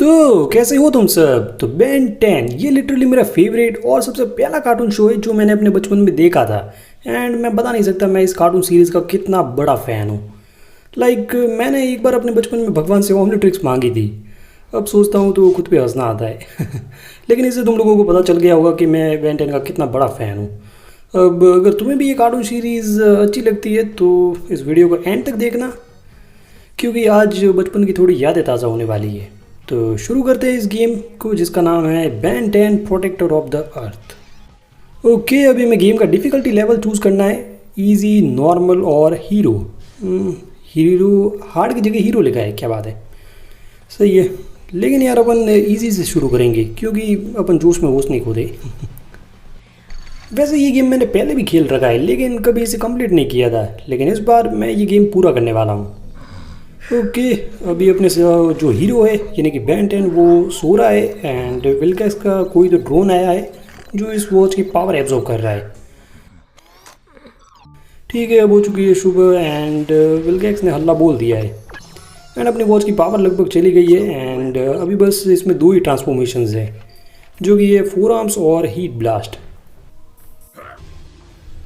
तो कैसे हो तुम सब। तो बेन 10 ये लिटरली मेरा फेवरेट और सबसे पहला कार्टून शो है जो मैंने अपने बचपन में देखा था। एंड मैं बता नहीं सकता मैं इस कार्टून सीरीज़ का कितना बड़ा फ़ैन हूँ। मैंने एक बार अपने बचपन में भगवान से ओमनिट्रिक्स मांगी थी। अब सोचता हूँ तो खुद पे हंसना आता है लेकिन इससे तुम लोगों को पता चल गया होगा कि मैं बेन 10 का कितना बड़ा फ़ैन हूँ। अब अगर तुम्हें भी ये कार्टून सीरीज़ अच्छी लगती है तो इस वीडियो को एंड तक देखना, क्योंकि आज बचपन की थोड़ी यादें ताज़ा होने वाली है। तो शुरू करते हैं इस गेम को जिसका नाम है Ben 10 protector of the earth. Okay, अभी मैं गेम का डिफ़िकल्टी लेवल चूज़ करना है, इजी, नॉर्मल और हीरो। हीरो हार्ड की जगह हीरो लिखा है, क्या बात है, सही है। लेकिन यार अपन इजी से शुरू करेंगे क्योंकि अपन जोश में वोश नहीं खोदे वैसे ये गेम मैंने पहले भी खेल रखा है लेकिन कभी इसे कंप्लीट नहीं किया था, लेकिन इस बार मैं ये गेम पूरा करने वाला हूँ। ओके, अभी अपने से जो हीरो है यानी कि बेन 10 वो सो रहा है एंड विल्गैक्स का कोई तो ड्रोन आया है जो इस वॉच की पावर एब्जॉर्ब कर रहा है। ठीक है, अब हो चुकी है सुबह एंड विल्गैक्स ने हल्ला बोल दिया है एंड अपनी वॉच की पावर लगभग चली गई है एंड अभी बस इसमें दो ही ट्रांसफॉर्मेशंस है जो कि ये फोर आर्म्स और हीट ब्लास्ट।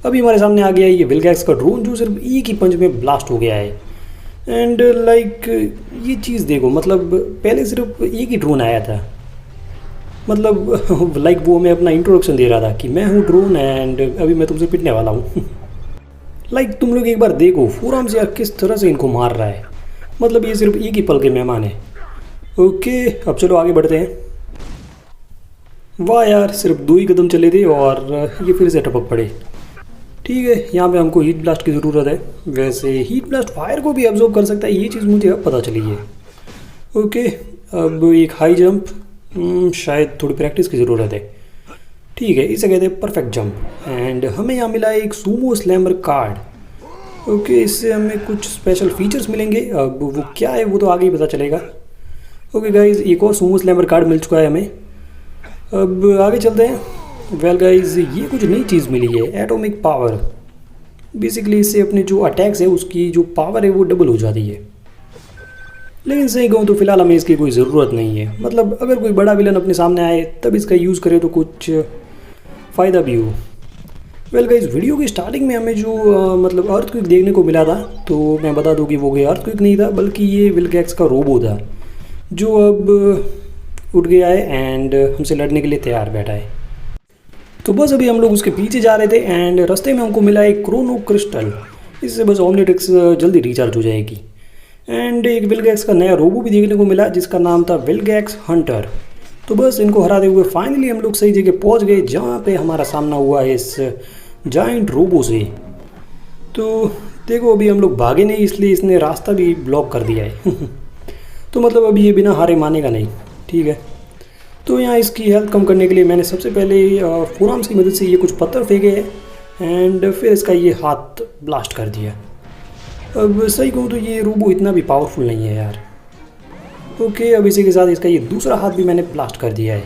अभी हमारे सामने आ गया है ये विल्गैक्स का ड्रोन जो सिर्फ एक ही पंच में ब्लास्ट हो गया है। एंड ये चीज़ देखो, मतलब पहले सिर्फ एक ही ड्रोन आया था, मतलब वो हमें अपना इंट्रोडक्शन दे रहा था कि मैं हूँ ड्रोन एंड अभी मैं तुमसे पिटने वाला हूँ तुम लोग एक बार देखो फोर आर्म्स यार किस तरह से इनको मार रहा है, मतलब ये सिर्फ एक ही पल के मेहमान है। ओके, अब चलो आगे बढ़ते हैं। वाह यार, सिर्फ दो ही कदम चले थे और ये फिर से टपक पड़े। ठीक है, यहाँ पे हमको हीट ब्लास्ट की ज़रूरत है। वैसे हीट ब्लास्ट फायर को भी एब्जॉर्ब कर सकता है, ये चीज़ मुझे अब पता चली है। ओके, अब एक हाई जंप, शायद थोड़ी प्रैक्टिस की ज़रूरत है। ठीक है, इसे कहते हैं परफेक्ट जंप एंड हमें यहाँ मिला है एक सूमो स्लैमर कार्ड। ओके, इससे हमें कुछ स्पेशल फीचर्स मिलेंगे, अब वो क्या है वो तो आगे ही पता चलेगा। ओके गाइज, एक और सूमो स्लैमर कार्ड मिल चुका है हमें। अब आगे चलते हैं। वेल गाइज, ये कुछ नई चीज़ मिली है, एटॉमिक पावर। बेसिकली इससे अपने जो अटैक्स है उसकी जो पावर है वो डबल हो जाती है। लेकिन सही कहूँ तो फिलहाल हमें इसकी कोई ज़रूरत नहीं है, मतलब अगर कोई बड़ा विलन अपने सामने आए तब इसका यूज़ करे तो कुछ फ़ायदा भी हो। वेल गाइज, वीडियो की स्टार्टिंग में हमें जो मतलब अर्थक्वेक देखने को मिला था, तो मैं बता दूँ कि वो कोई अर्थक्वेक नहीं था बल्कि ये विल्गैक्स का रोबो था जो अब उठ गया है एंड हमसे लड़ने के लिए तैयार बैठा है। तो बस अभी हम लोग उसके पीछे जा रहे थे एंड रास्ते में हमको मिला एक क्रोनो क्रिस्टल, इससे बस ओमनिट्रिक्स जल्दी रिचार्ज हो जाएगी। एंड एक विल्गैक्स का नया रोबो भी देखने को मिला जिसका नाम था विल्गैक्स हंटर। तो बस इनको हराते हुए फाइनली हम लोग सही जगह पहुंच गए जहां पे हमारा सामना हुआ है इस जाइंट रोबो से। तो देखो अभी हम लोग भागे नहीं इसलिए इसने रास्ता भी ब्लॉक कर दिया है तो मतलब अभी ये बिना हारे मानेगा नहीं। ठीक है, तो यहाँ इसकी हेल्थ कम करने के लिए मैंने सबसे पहले फोर आर्म्स की मदद से ये कुछ पत्थर फेंके एंड फिर इसका ये हाथ ब्लास्ट कर दिया। अब सही कहूँ तो ये रोबो इतना भी पावरफुल नहीं है यार। ओके, अब इसी के साथ इसका ये दूसरा हाथ भी मैंने ब्लास्ट कर दिया है।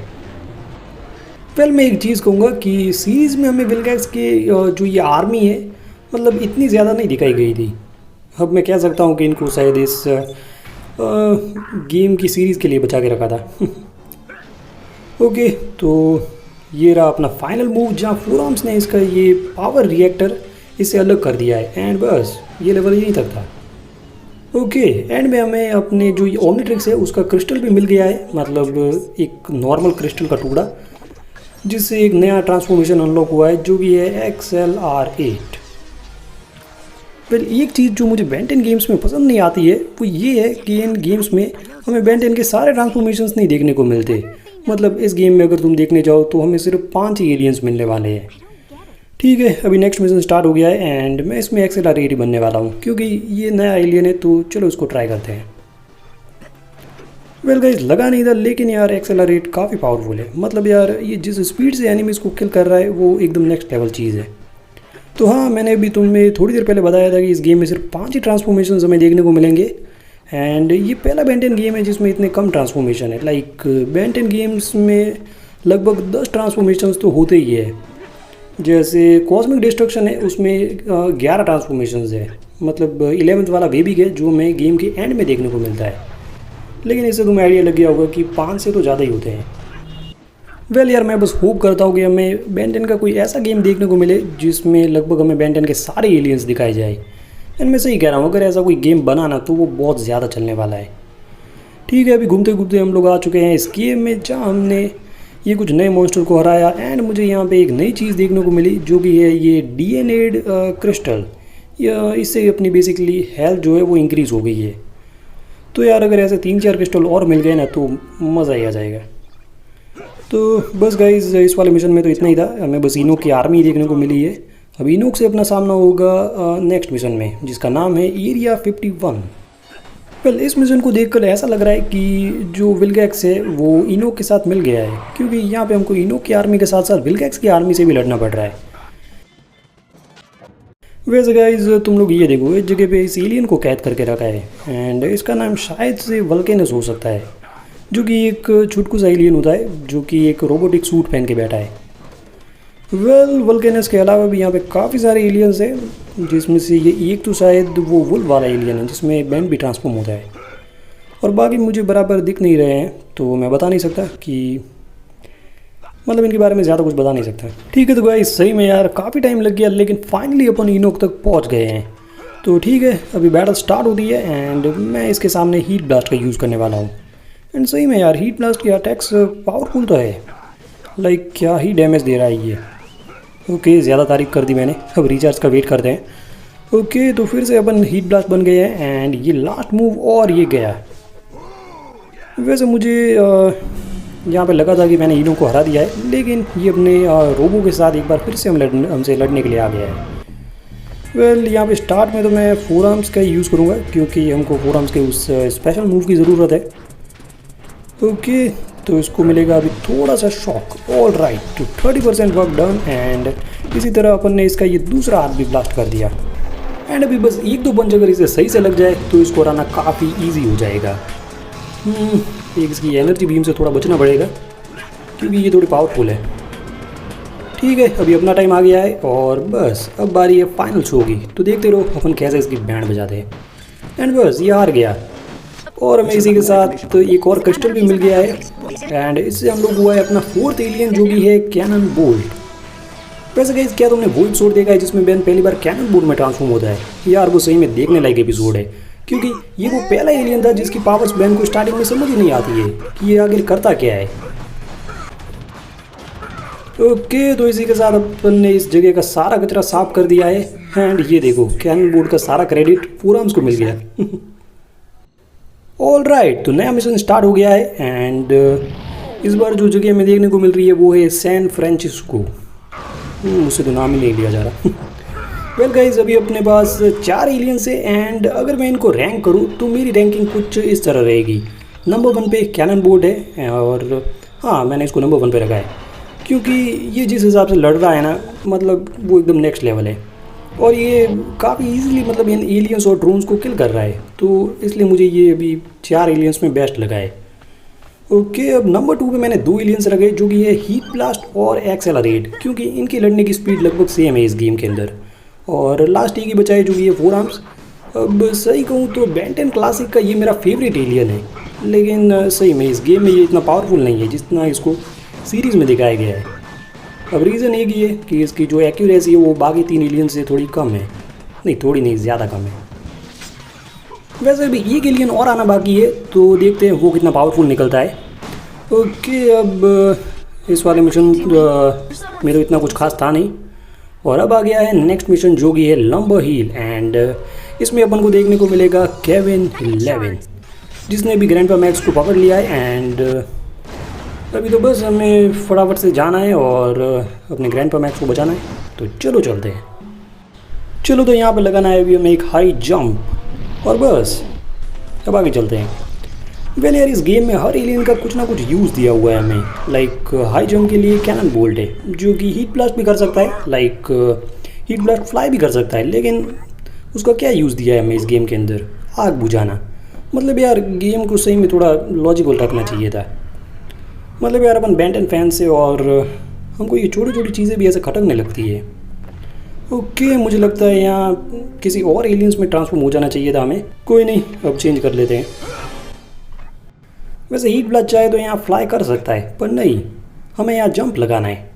वेल, मैं एक चीज़ कहूँगा कि सीरीज़ में हमें विल्गैक्स के जो ये आर्मी है मतलब इतनी ज़्यादा नहीं दिखाई गई थी। अब मैं कह सकता हूँ कि इनको शायद इस गेम की सीरीज़ के लिए बचा के रखा था ओके, तो ये रहा अपना फाइनल मूव जहाँ फोर आर्म्स ने इसका ये पावर रिएक्टर इसे अलग कर दिया है एंड बस ये लेवल यहीं तक था। ओके, एंड में हमें अपने जो ये ओमनिट्रिक्स है उसका क्रिस्टल भी मिल गया है, मतलब एक नॉर्मल क्रिस्टल का टुकड़ा जिससे एक नया ट्रांसफॉर्मेशन अनलॉक हुआ है जो कि है XLR8। वेल, एक चीज़ जो मुझे बेन 10 गेम्स में पसंद नहीं आती है वो ये है कि इन गेम्स में हमें बेन 10 के सारे ट्रांसफॉर्मेशंस नहीं देखने को मिलते। मतलब इस गेम में अगर तुम देखने जाओ तो हमें सिर्फ 5 ही एलियंस मिलने वाले हैं। ठीक है, अभी नेक्स्ट मिशन स्टार्ट हो गया है एंड मैं इसमें XLR8 बनने वाला हूँ क्योंकि ये नया एलियन है, तो चलो इसको ट्राई करते हैं। वेल गाइस, लगा नहीं था लेकिन यार XLR8 काफ़ी पावरफुल है, मतलब यार ये जिस स्पीड से एनिमीज को किल कर रहा है वो एकदम नेक्स्ट लेवल चीज़ है। तो हाँ, मैंने अभी तुम्हें थोड़ी देर पहले बताया था कि इस गेम में सिर्फ 5 ही ट्रांसफॉर्मेशन हमें देखने को मिलेंगे एंड ये पहला बेन 10 गेम है जिसमें इतने कम ट्रांसफॉर्मेशन है। बेन 10 गेम्स में लगभग 10 ट्रांसफॉर्मेशंस तो होते ही है। जैसे कॉस्मिक डिस्ट्रक्शन है उसमें 11 ट्रांसफॉर्मेशंस है, मतलब 11th वाला वे भी है जो हमें गेम के एंड में देखने को मिलता है। लेकिन इससे तुम्हें आइडिया लग गया होगा कि 5 से तो ज़्यादा ही होते हैं। वेल यार, मैं बस होप करता हूँ कि हमें बेन 10 का कोई ऐसा गेम देखने को मिले जिसमें लगभग हमें बेन 10 के सारे एलियंस दिखाए जाए। एंड मैं सही कह रहा हूँ, अगर ऐसा कोई गेम बनाना तो वो बहुत ज़्यादा चलने वाला है। ठीक है, अभी घूमते घूमते हम लोग आ चुके हैं इस गेम में, जहाँ हमने ये कुछ नए मॉन्स्टर को हराया। एंड मुझे यहाँ पे एक नई चीज़ देखने को मिली जो कि है ये डीएनएड क्रिस्टल। इससे अपनी बेसिकली हेल्थ जो है वो इंक्रीज़ हो गई है। तो यार अगर ऐसे 3-4 क्रिस्टल और मिल गए ना तो मज़ा ही आ जाएगा। तो बस गाइज, इस वाले मिशन में तो इतना ही था। हमें बस इनोक की आर्मी देखने को मिली है। अब इनोक से अपना सामना होगा नेक्स्ट मिशन में, जिसका नाम है एरिया 51। वेल, इस मिशन को देखकर ऐसा लग रहा है कि जो विलगैक्स है वो इनोक के साथ मिल गया है, क्योंकि यहाँ पे हमको इनोक की आर्मी के साथ साथ विलगैक्स की आर्मी से भी लड़ना पड़ रहा है। वैसे गाइज, तुम लोग ये देखो, इस जगह पे इस एलियन को कैद करके रखा है। एंड इसका नाम शायद से वल्केनस हो सकता है, जो कि एक छुटकू सा एलियन होता है जो कि एक रोबोटिक सूट पहन के बैठा है। वेल, वल्केनस के अलावा भी यहाँ पे काफ़ी सारे एलियंस हैं, जिसमें से ये एक तो शायद वो वुल्फ वाला एलियन है जिसमें बैंड भी ट्रांसफॉर्म होता है, और बाकी मुझे बराबर दिख नहीं रहे हैं, तो मैं बता नहीं सकता कि मतलब इनके बारे में ज़्यादा कुछ बता नहीं सकता। ठीक है, तो गाइस सही में यार काफ़ी टाइम लग गया, लेकिन फाइनली अपन इनोक तक पहुँच गए हैं। तो ठीक है, अभी बैटल स्टार्ट होती है एंड मैं इसके सामने हीट ब्लास्ट का यूज़ करने वाला हूँ। एंड सही में यार हीट ब्लास्ट की अटैक्स पावरफुल तो है, लाइक क्या ही डैमेज दे रहा है ये। ओके, ज़्यादा तारीफ कर दी मैंने, अब रिचार्ज का वेट करते हैं। ओके, तो फिर से अपन हीट ब्लास्ट बन गए हैं एंड ये लास्ट मूव और ये गया। वैसे मुझे यहाँ पे लगा था कि मैंने इनोक को हरा दिया है, लेकिन ये अपने रोबो के साथ एक बार फिर से हमसे लड़ने के लिए आ गया है। वेल, यहाँ पे स्टार्ट में तो मैं 4 आर्म्स का यूज़ करूँगा, क्योंकि हमको 4 आर्म्स के उस स्पेशल मूव की ज़रूरत है। ओके, तो इसको मिलेगा अभी थोड़ा सा शॉक। ऑल राइट, तो 30% वर्क डन। एंड इसी तरह अपन ने इसका ये दूसरा हाथ भी ब्लास्ट कर दिया। एंड अभी बस 1-2 पंच अगर इसे सही से लग जाए तो इसको हराना काफ़ी ईजी हो जाएगा। एक इसकी एनर्जी बीम से थोड़ा बचना पड़ेगा, क्योंकि ये थोड़ी पावरफुल है। ठीक है, अभी अपना टाइम आ गया है और बस अब बारी है फाइनल शो की। तो देखते रहो अपन कैसे इसकी बैंड बजाते हैं। एंड बस ये हार गया, और हमें इसी के साथ तो एक और क्रिस्टल भी मिल गया है। एंड इससे हम लोग हुआ है अपना 4th एलियन, जो कि है कैनन बोल्ट। वैसे गाइस, क्या तुमने वो एपिसोड देखा है जिसमें बेन पहली बार कैनन बोल्ट में ट्रांसफॉर्म होता है? यार वो सही में देखने लायक एपिसोड है, क्योंकि ये वो पहला एलियन था जिसकी पावर्स बेन को स्टार्टिंग में समझ ही नहीं आती है कि ये आखिर करता क्या है। ओके, तो इसी के साथ अपन ने इस जगह का सारा कचरा साफ कर दिया है। एंड ये देखो, कैनन बोल्ट का सारा क्रेडिट 4 आर्म्स को मिल गया। ऑल राइट, तो नया मिशन स्टार्ट हो गया है। एंड इस बार जो जगह हमें देखने को मिल रही है वो है सैन फ्रांसिस्को। मुझसे तो नाम ही नहीं लिया जा रहा। वेल गाइज, अभी अपने पास 4 एलियंस है। एंड अगर मैं इनको रैंक करूँ तो मेरी रैंकिंग कुछ इस तरह रहेगी। नंबर 1 पे कैनन बोल्ट है, और हाँ, मैंने इसको नंबर 1 पे रखा है क्योंकि ये जिस हिसाब से लड़ रहा है ना, मतलब वो एकदम नेक्स्ट लेवल है, और ये काफ़ी इजीली मतलब इन एलियंस और ड्रोन्स को किल कर रहा है। तो इसलिए मुझे ये अभी 4 एलियंस में बेस्ट लगा है। ओके, अब नंबर 2 पे मैंने 2 एलियंस रखे, जो कि है हीट ब्लास्ट और एक्सेलरेट, क्योंकि इनकी लड़ने की स्पीड लगभग सेम है इस गेम के अंदर। और लास्ट एक ही बचा है, जो कि है 4 आर्म्स। अब सही कहूँ तो बेन 10 क्लासिक का ये मेरा फेवरेट एलियन है, लेकिन सही में इस गेम में ये इतना पावरफुल नहीं है जितना इसको सीरीज़ में दिखाया गया है। अब रीज़न एक ही है कि इसकी जो एक्यूरेसी है वो बाकी 3 एलियन से थोड़ी कम है। नहीं, थोड़ी नहीं, ज़्यादा कम है। वैसे भी एक एलियन और आना बाकी है, तो देखते हैं वो कितना पावरफुल निकलता है। ओके, अब इस वाले मिशन में तो इतना कुछ खास था नहीं, और अब आ गया है नेक्स्ट मिशन, जो कि है लंबर हील। एंड इसमें अपन को देखने को मिलेगा केविन 11, जिसने भी ग्रैंडपा मैक्स को पकड़ लिया है। एंड अभी तो बस हमें फटाफट से जाना है और अपने ग्रैंडपा मैक्स को बचाना है। तो चलो चलते हैं। चलो, तो यहाँ पे लगाना है अभी हमें एक हाई जंप, और बस अब आगे चलते हैं। वेल यार, इस गेम में हर एलियन का कुछ ना कुछ यूज़ दिया हुआ है हमें। लाइक हाई जंप के लिए कैनन बोल्ट है, जो कि हीट ब्लास्ट भी कर सकता है, लाइक हीट ब्लास्ट फ्लाई भी कर सकता है, लेकिन उसका क्या यूज़ दिया है हमें इस गेम के अंदर? आग बुझाना। मतलब यार, गेम को सही में थोड़ा लॉजिकल रखना चाहिए था। मतलब यार, अपन बेन 10 फैन से, और हमको ये छोटी छोटी चीज़ें भी ऐसे खटकने लगती है। ओके, मुझे लगता है यहाँ किसी और एलियंस में ट्रांसफॉर्म हो जाना चाहिए था हमें। कोई नहीं, अब चेंज कर लेते हैं। वैसे हीट ब्लास्ट चाहे तो यहाँ फ्लाई कर सकता है, पर नहीं, हमें यहाँ जंप लगाना है।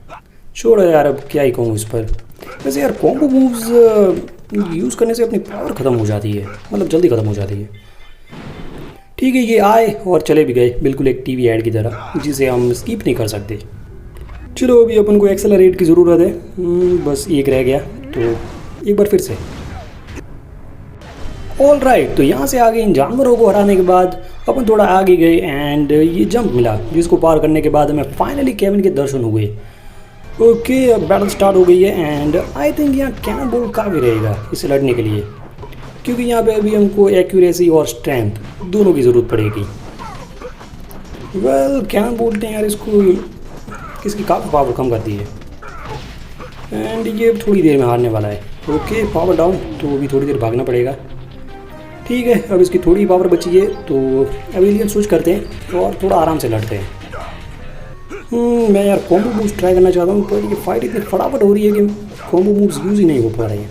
छोड़ो यार, अब क्या ही कहूँ इस पर। वैसे यार कॉम्बो मूव्स यूज़ करने से अपनी पावर ख़त्म हो जाती है, मतलब जल्दी ख़त्म हो जाती है। ठीक है, ये आए और चले भी गए, बिल्कुल एक टीवी ऐड की तरह, जिसे हम स्किप नहीं कर सकते। चलो अभी अपन को एक्सेलरेट की ज़रूरत है। बस एक रह गया, तो एक बार फिर से। ऑल राइट, तो यहाँ से आगे इन जानवरों को हराने के बाद अपन थोड़ा आगे गए एंड ये जंप मिला, जिसको पार करने के बाद हमें फाइनली केविन के दर्शन हुए। ओके, अब बैटल स्टार्ट हो गई है एंड आई थिंक यहाँ कैनन बोल्ट काफ़ी रहेगा इसे लड़ने के लिए, क्योंकि यहाँ पे अभी हमको एक्यूरेसी और स्ट्रेंथ दोनों की ज़रूरत पड़ेगी। वेल, कैनन बोल्ट ने यार इसकी काफ़ी पावर कम कर दी है एंड ये थोड़ी देर में हारने वाला है। ओके, पावर डाउन, तो अभी थोड़ी देर भागना पड़ेगा। ठीक है, अब इसकी थोड़ी पावर बची है, तो अब एलियन स्विच करते हैं और थोड़ा आराम से लड़ते हैं। मैं यार कॉम्बो मूव्स ट्राई करना चाहता हूँ, पर ये फाइट इतनी फटाफट हो रही है कि कॉम्बो मूव्स यूज़ ही नहीं हो पा रहे हैं।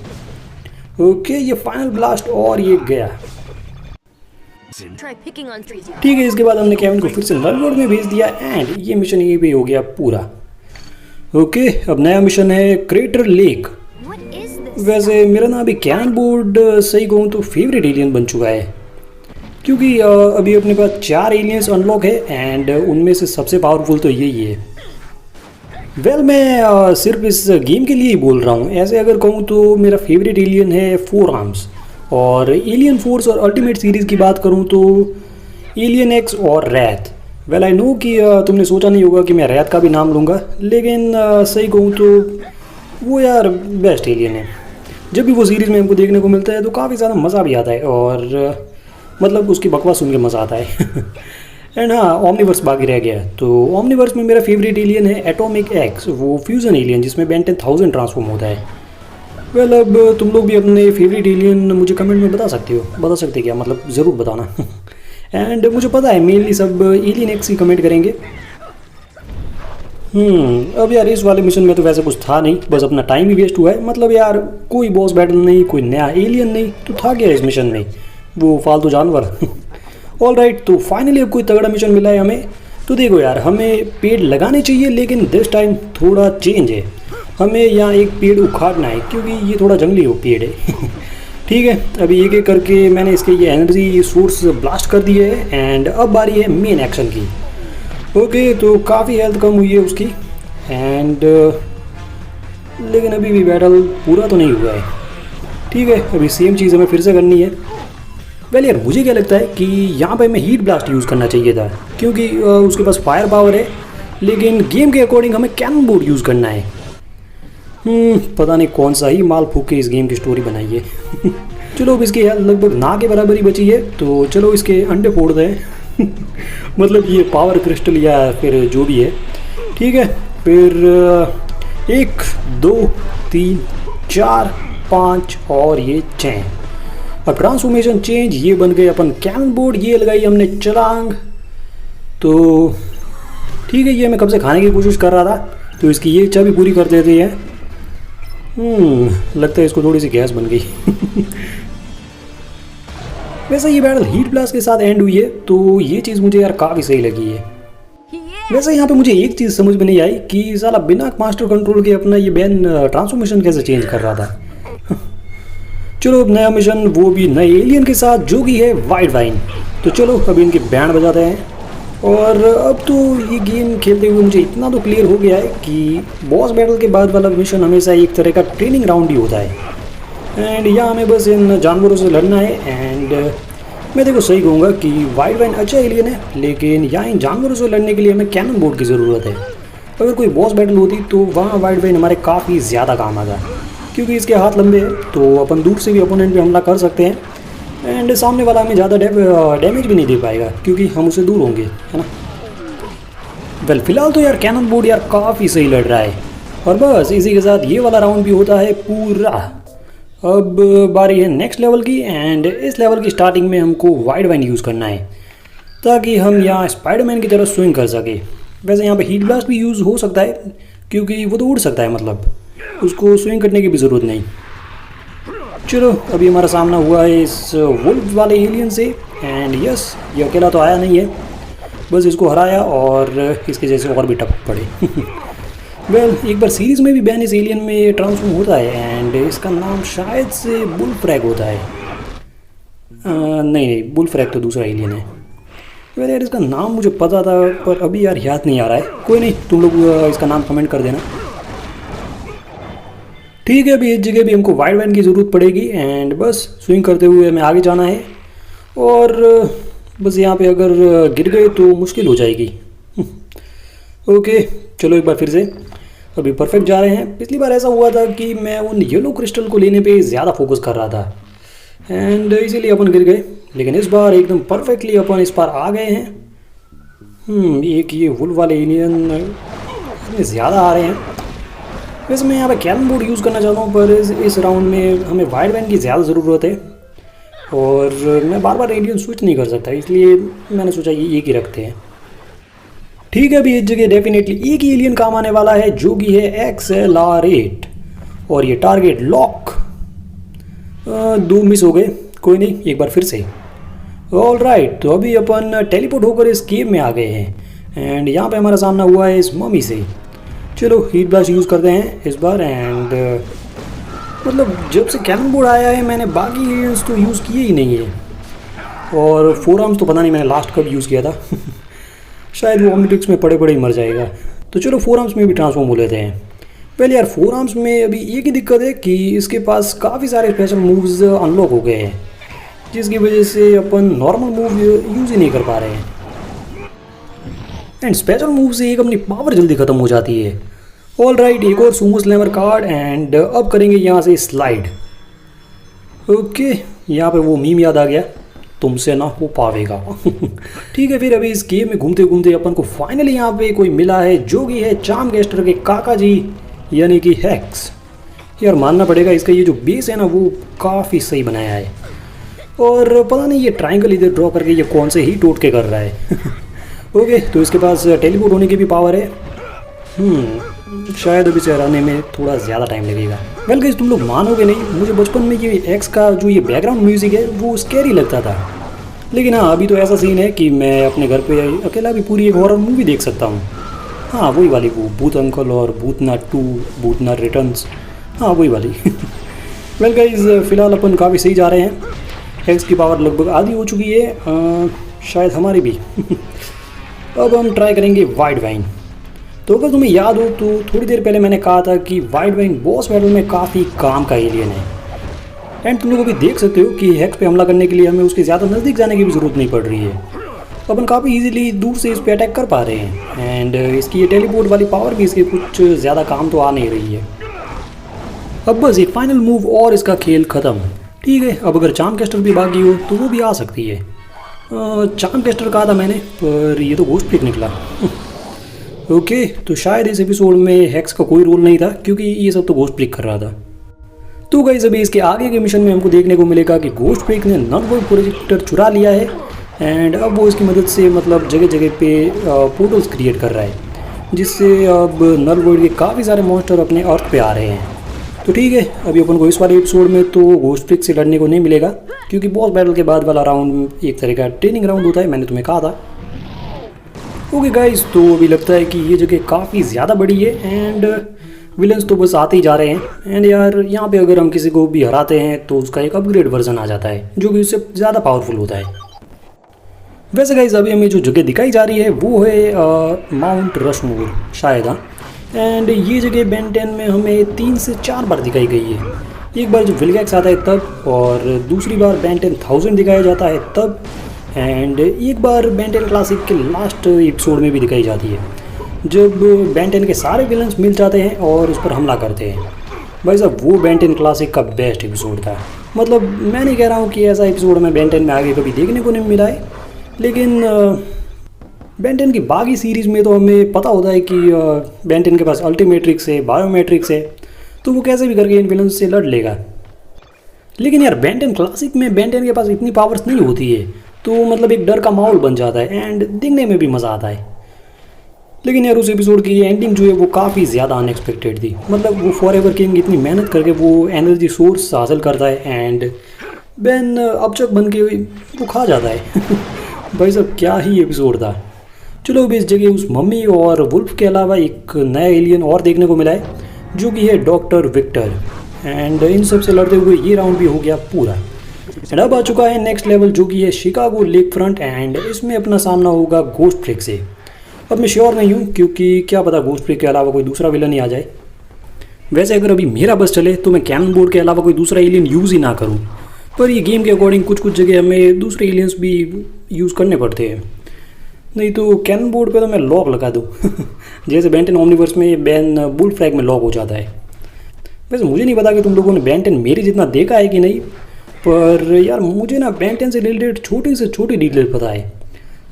ओके, ये फाइनल ब्लास्ट और ये गया। ठीक है, इसके बाद हमने केविन को फिर से नलवर्ड में भेज दिया एंड ये मिशन ये भी हो गया पूरा। ओके, अब नया मिशन है क्रेटर लेक। वैसे मेरा ना अभी कैनन बोर्ड सही कहूँ तो फेवरेट एलियन बन चुका है, क्योंकि अभी अपने पास 4 एलियंस अनलॉक है एंड उनमें से सबसे पावरफुल तो यही है। वेल, मैं सिर्फ इस गेम के लिए ही बोल रहा हूँ। ऐसे अगर कहूँ तो मेरा फेवरेट एलियन है 4 आर्म्स, और एलियन फोर्स और अल्टीमेट सीरीज़ की बात करूँ तो एलियन एक्स और रैथ। वेल, आई नो कि तुमने सोचा नहीं होगा कि मैं रैथ का भी नाम लूँगा, लेकिन सही कहूँ तो वो यार बेस्ट एलियन है। जब भी वो सीरीज़ में हमको देखने को मिलता है तो काफ़ी ज़्यादा मज़ा भी आता है, और मतलब उसकी बकवास सुन के मज़ा आता है। एंड हाँ, ओमनीवर्स बाकी रह गया, तो ओमनीवर्स में मेरा फेवरेट एलियन है एटॉमिक एक्स, वो फ्यूज़न एलियन जिसमें बेन 10,000 ट्रांसफॉर्म होता है। वेल, अब तुम लोग भी अपने फेवरेट एलियन मुझे कमेंट में बता सकते क्या, मतलब ज़रूर बताना। एंड मुझे पता है मेनली सब एलियन एक्स ही कमेंट करेंगे। अब यार इस वाले मिशन में तो वैसे कुछ था नहीं, बस अपना टाइम ही वेस्ट हुआ है। मतलब यार कोई बॉस बैटल नहीं, कोई नया एलियन नहीं, तो था क्या इस मिशन में, वो फालतू जानवर। ऑल राइट, तो फाइनली अब कोई तगड़ा मिशन मिला है हमें। तो देखो यार, हमें पेड़ लगाने चाहिए, लेकिन दिस टाइम थोड़ा चेंज है। हमें यहाँ एक पेड़ उखाड़ना है, क्योंकि ये थोड़ा जंगली हो पेड़ है। ठीक है, अभी एक एक करके मैंने इसके ये एनर्जी सोर्स ब्लास्ट कर दिए है एंड अब बारी है मेन एक्शन की। ओके, तो काफ़ी हेल्थ कम हुई है उसकी एंड लेकिन अभी भी बैटल पूरा तो नहीं हुआ है। ठीक है, अभी सेम चीज़ हमें फिर से करनी है। वेल यार, मुझे क्या लगता है कि यहाँ पे हमें हीट ब्लास्ट यूज़ करना चाहिए था, क्योंकि उसके पास फायर पावर है, लेकिन गेम के अकॉर्डिंग हमें कैनन बोर्ड यूज़ करना है। पता नहीं कौन सा ही माल फूक के इस गेम की स्टोरी बनाई है। चलो, अब इसकी हेल्थ लगभग ना के बराबर ही बची है, तो चलो इसके अंडे फोड़ दें। मतलब ये पावर क्रिस्टल या फिर जो भी है। ठीक है, फिर 1 2 3 4 5 और ये 6। अब ट्रांसफॉर्मेशन चेंज, ये बन गए अपन कैनन बोर्ड, ये लगाई हमने छलांग। तो ठीक है, ये मैं कब से खाने की कोशिश कर रहा था, तो इसकी ये इच्छा भी पूरी कर देते हैं। लगता है इसको थोड़ी सी गैस बन गई। वैसे ये बैटल हीट ब्लास्ट के साथ एंड हुई है, तो ये चीज़ मुझे यार काफ़ी सही लगी है। वैसे यहाँ पे मुझे एक चीज़ समझ में नहीं आई कि साला बिना मास्टर कंट्रोल के अपना ये बैन ट्रांसफॉर्मेशन कैसे चेंज कर रहा था। चलो, अब नया मिशन, वो भी नए एलियन के साथ, जो कि है वाइट वाइन। तो चलो अभी इनके बैंड बजाते हैं। और अब तो ये गेम खेलते हुए मुझे इतना तो क्लियर हो गया है कि बॉस बैटल के बाद वाला मिशन हमेशा एक तरह का ट्रेनिंग राउंड ही होता है एंड यहाँ हमें बस इन जानवरों से लड़ना है। एंड मैं देखो सही कहूँगा कि वाइट वाइन अच्छा एलियन है, लेकिन यहाँ इन जानवरों से लड़ने के लिए हमें कैनन बोर्ड की ज़रूरत है। अगर कोई बॉस बैटल होती तो वहाँ वाइट वाइन हमारे काफ़ी ज़्यादा काम आता, क्योंकि इसके हाथ लंबे हैं, तो अपन दूर से भी अपोनेंट पे हमला कर सकते हैं एंड सामने वाला हमें ज़्यादा डैमेज भी नहीं दे पाएगा, क्योंकि हम उससे दूर होंगे, है ना। वेल, फिलहाल तो यार कैनन बोर्ड यार काफ़ी सही लड़ रहा है, और बस इसी के साथ ये वाला राउंड भी होता है पूरा। अब बारी है नेक्स्ट लेवल की, एंड इस लेवल की स्टार्टिंग में हमको वाइड वाइन यूज़ करना है, ताकि हम यहाँ स्पाइडरमैन की तरह स्विंग कर सके। वैसे यहाँ पे हीट ब्लास्ट भी यूज़ हो सकता है, क्योंकि वो तो उड़ सकता है, मतलब उसको स्विंग करने की भी ज़रूरत नहीं। चलो, अभी हमारा सामना हुआ है इस वुल्फ वाले एलियन से, एंड यस, ये अकेला तो आया नहीं है। बस इसको हराया और इसके जैसे और भी टपक पड़े। वेल एक बार सीरीज़ में भी बैन इस एलियन में ट्रांसफॉर्म होता है एंड इसका नाम शायद से बुल फ्रैग होता है। नहीं, बुल फ्रैग तो दूसरा एलियन है। वेल यार इसका नाम मुझे पता था पर अभी यार याद नहीं आ रहा है। कोई नहीं, तुम लोग इसका नाम कमेंट कर देना। ठीक है, अभी इस जगह भी हमको वाइड वैन की ज़रूरत पड़ेगी एंड बस स्विंग करते हुए हमें आगे जाना है। और बस यहाँ पे अगर गिर गए तो मुश्किल हो जाएगी। ओके चलो एक बार फिर से, अभी परफेक्ट जा रहे हैं। पिछली बार ऐसा हुआ था कि मैं उन येलो क्रिस्टल को लेने पे ज़्यादा फोकस कर रहा था एंड इसीलिए अपन गिर गए, लेकिन इस बार एकदम परफेक्टली अपन इस बार आ गए हैं। एक ये वुल वाले एलियन इतने ज़्यादा आ रहे हैं। वैसे मैं यहाँ पे कैरम बोर्ड यूज़ करना चाहता हूँ पर इस राउंड में हमें वाइड वैन की ज़्यादा ज़रूरत है और मैं बार बार एलियन स्विच नहीं कर सकता, इसलिए मैंने सोचा ये एक ही रखते हैं। ठीक है, अभी इस जगह डेफिनेटली एक ही एलियन काम आने वाला है जो कि है XLR8 और ये टारगेट लॉक। 2 मिस हो गए, कोई नहीं, एक बार फिर से। ऑल राइट, तो अभी अपन टेलीपोर्ट होकर इस केव में आ गए हैं एंड यहाँ पे हमारा सामना हुआ है इस मम्मी से। चलो हीट ब्लास्ट यूज़ करते हैं इस बार एंड मतलब जब से कैनन बोर्ड आया है मैंने बाकी एलियंस तो यूज़ किए ही नहीं है और 4 आर्म्स तो पता नहीं मैंने लास्ट कब यूज़ किया था। शायद वो ओमनिट्रिक्स में पड़े पड़े ही मर जाएगा। तो चलो 4 आर्म्स में भी ट्रांसफॉर्म हो लेते हैं। पहले यार 4 आर्म्स में अभी एक ही दिक्कत है कि इसके पास काफ़ी सारे स्पेशल मूव्स अनलॉक हो गए हैं, जिसकी वजह से अपन नॉर्मल मूव यूज़ ही नहीं कर पा रहे हैं एंड स्पेशल मूव से एक अपनी पावर जल्दी ख़त्म हो जाती है। ऑल राइट, एक और सुमो स्लैमर कार्ड एंड अब करेंगे यहाँ से स्लाइड। ओके, यहाँ पे वो मीम याद आ गया, तुमसे ना हो पावेगा। ठीक है, फिर अभी इस गेम में घूमते घूमते अपन को फाइनली यहाँ पे कोई मिला है जो कि है चार्मगेस्टर के काका जी यानी कि हेक्स। यार मानना पड़ेगा इसका ये जो बेस है ना वो काफ़ी सही बनाया है और पता नहीं ये ट्रायंगल इधर ड्रॉ करके ये कौन से ही टोटके कर रहा है। ओके, तो इसके पास टेलीपोर्ट होने की भी पावर है। शायद अभी से हराने में थोड़ा ज़्यादा टाइम लगेगा। वेल गाइस, तुम लोग मानोगे नहीं, मुझे बचपन में ये एक्स का जो ये बैकग्राउंड म्यूज़िक है वो स्कैरी लगता था, लेकिन हाँ अभी तो ऐसा सीन है कि मैं अपने घर पे अकेला भी पूरी एक हॉरर मूवी देख सकता हूँ। हाँ वही वाली, वो भूत अंकल और भूतनाथ 2, भूतनाथ रिटर्न्स, हाँ वही वाली। वेल गाइस, फिलहाल अपन काफ़ी सही जा रहे हैं। एक्स की पावर लगभग आधी हो चुकी है, शायद हमारी भी। अब हम ट्राई करेंगे वाइड वाइन। तो अगर तुम्हें याद हो तो थोड़ी देर पहले मैंने कहा था कि वाइड वाइन बॉस बैटल में काफ़ी काम का एलियन है एंड तुम लोग अभी देख सकते हो कि हेक्स पे हमला करने के लिए हमें उसके ज़्यादा नज़दीक जाने की भी ज़रूरत नहीं पड़ रही है। अपन काफ़ी इजीली दूर से इस पर अटैक कर पा रहे हैं एंड इसकी ये टेलीपोर्ट वाली पावर भी इसके कुछ ज़्यादा काम तो आ नहीं रही है। अब बस एक फाइनल मूव और इसका खेल ख़त्म। ठीक है, अब अगर चार्मगेस्टर भी बाकी हो तो वो भी आ सकती है। चार्मगेस्टर कहा था मैंने पर ये तो घोस्ट फ्लिक निकला। ओके, तो शायद इस एपिसोड में हेक्स का कोई रोल नहीं था क्योंकि ये सब तो घोस्ट फ्लिक कर रहा था। तो गाइस, अभी इसके आगे के मिशन में हमको देखने को मिलेगा कि घोस्ट फ्लिक ने नल वॉइड प्रोजेक्टर चुरा लिया है एंड अब वो इसकी मदद से मतलब जगह जगह पे पोर्टल्स क्रिएट कर रहा है, जिससे अब नल वॉइड के काफ़ी सारे मॉन्स्टर अपने अर्थ पे आ रहे हैं। तो ठीक है, अभी अपन को इस वाले एपिसोड में तो घोस्ट फ्लिक से लड़ने को नहीं मिलेगा क्योंकि बॉस बैटल के बाद वाला राउंड एक तरह का ट्रेनिंग राउंड होता है, मैंने तुम्हें कहा था। ओके गाइस, तो अभी लगता है कि ये जगह काफ़ी ज़्यादा बड़ी है एंड विलन्स तो बस आते ही जा रहे हैं एंड यार यहाँ पे अगर हम किसी को भी हराते हैं तो उसका एक अपग्रेड वर्जन आ जाता है जो कि उससे ज़्यादा पावरफुल होता है। वैसे गाइस, अभी हमें जो जगह दिखाई जा रही है वो है माउंट रशमोर शायद, हाँ। एंड ये जगह बेन 10 में हमें 3 से 4 बार दिखाई गई है। एक बार जब विलगैक्स आता है तब, और दूसरी बार बेन 10,000 दिखाया जाता है तब, एंड एक बार बेन 10 क्लासिक के लास्ट एपिसोड में भी दिखाई जाती है जब बेन 10 के सारे विलन्स मिल जाते हैं और उस पर हमला करते हैं। भाई साहब, वो बेन 10 क्लासिक का बेस्ट एपिसोड था। मतलब मैं नहीं कह रहा हूँ कि ऐसा एपिसोड में बेन 10 में आगे कभी देखने को नहीं मिला है, लेकिन बेन 10 की बाकी सीरीज़ में तो हमें पता होता है कि बेन 10 के पास अल्टीमेट्रिक्स है, बायोमेट्रिक्स है, तो वो कैसे भी करके इन विलन्स से लड़ लेगा। लेकिन यार बेन 10 क्लासिक में बेन 10 के पास इतनी पावर्स नहीं होती है, तो मतलब एक डर का माहौल बन जाता है एंड देखने में भी मज़ा आता है। लेकिन यार उस एपिसोड की एंडिंग जो है वो काफ़ी ज़्यादा अनएक्सपेक्टेड थी। मतलब वो फॉरएवर किंग इतनी मेहनत करके वो एनर्जी सोर्स हासिल करता है एंड बेन अपचक बन के वो खा जाता है। भाई साहब, क्या ही एपिसोड था। चलो अब इस जगह उस मम्मी और वुल्फ के अलावा एक नया एलियन और देखने को मिला है, जो कि है डॉक्टर विक्टर। एंड इन सब से लड़ते हुए ये राउंड भी हो गया पूरा। एंड अब आ चुका है नेक्स्ट लेवल, जो कि है शिकागो लेक फ्रंट। एंड इसमें अपना सामना होगा घोस्ट ट्रिक से। अब मैं श्योर नहीं हूँ, क्योंकि क्या पता घोस्ट ट्रिक के अलावा कोई दूसरा विलन ही आ जाए। वैसे अगर अभी मेरा बस चले तो मैं कैनन बोर्ड के अलावा कोई दूसरा एलियन यूज़ ही ना करूँ, पर ये गेम के अकॉर्डिंग कुछ कुछ जगह हमें दूसरे एलियंस भी यूज़ करने पड़ते हैं। नहीं तो कैनन बोर्ड पे तो मैं लॉक लगा दूँ जैसे बेंटन ओमनिवर्स में बैन बुल फ्रैग में लॉक हो जाता है। वैसे मुझे नहीं पता कि तुम लोगों ने बेंटन मेरी जितना देखा है कि नहीं, पर यार मुझे ना बेंटन से रिलेटेड छोटी से छोटी डिटेल पता है।